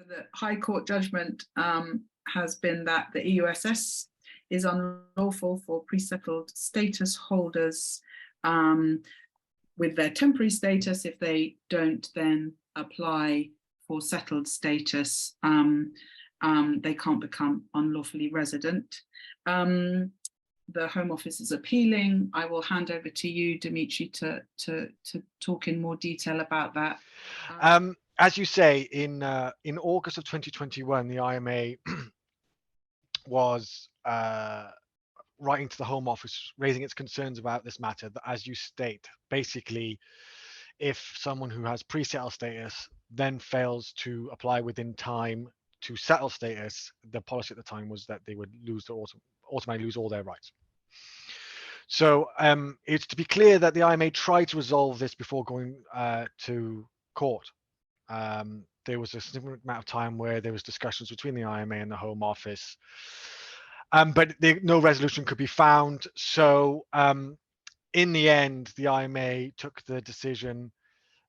So the High Court judgment has been that the EUSS is unlawful for pre-settled status holders with their temporary status if they don't then apply for settled status. They can't become unlawfully resident. The Home Office is appealing. I will hand over to you, Dimitri, to talk in more detail about that. As you say, in August of 2021, the IMA was writing to the Home Office, raising its concerns about this matter. That, as you state, basically, if someone who has pre-settled status then fails to apply within time to settle status, the policy at the time was that they would automatically lose all their rights. So it's to be clear that the IMA tried to resolve this before going to court. There was a significant amount of time where there was discussions between the IMA and the Home Office, but no resolution could be found. So in the end, the IMA took the decision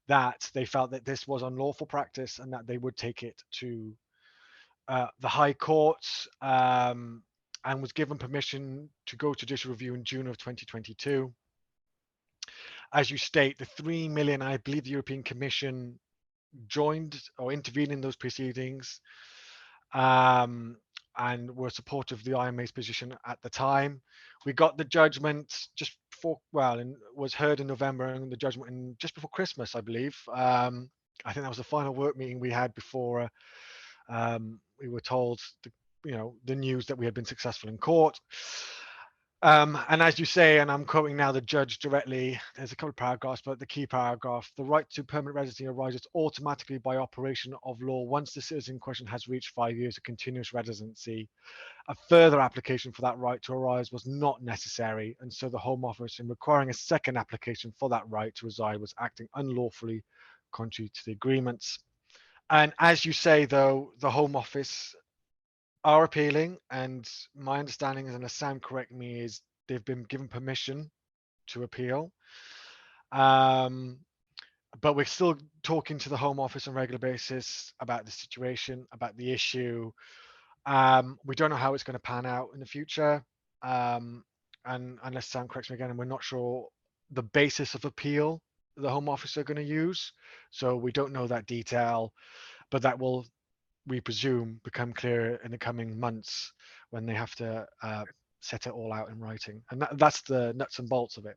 that they felt that this was unlawful practice and that they would take it to the High Court, and was given permission to go to judicial review in June of 2022. As you state, the 3 million, I believe the European Commission joined or intervened in those proceedings, and were supportive of the IMA's position at the time. We got the judgment just before, and was heard in November, and the judgment just before Christmas, I believe. I think that was the final work meeting we had before we were told the news that we had been successful in court. And as you say, and I'm quoting now the judge directly, there's a couple of paragraphs, but the key paragraph: the right to permanent residency arises automatically by operation of law once the citizen in question has reached 5 years of continuous residency. A further application for that right to arise was not necessary, and so the Home Office, in requiring a second application for that right to reside, was acting unlawfully contrary to the agreements. And as you say, though, the Home Office are appealing, and my understanding is, unless Sam correct me, is they've been given permission to appeal. But we're still talking to the Home Office on a regular basis about the situation, about the issue. We don't know how it's going to pan out in the future, and unless Sam corrects me again, and we're not sure the basis of appeal the Home Office are going to use, so we don't know that detail, but that will, we presume, become clear in the coming months when they have to set it all out in writing, and that's the nuts and bolts of it.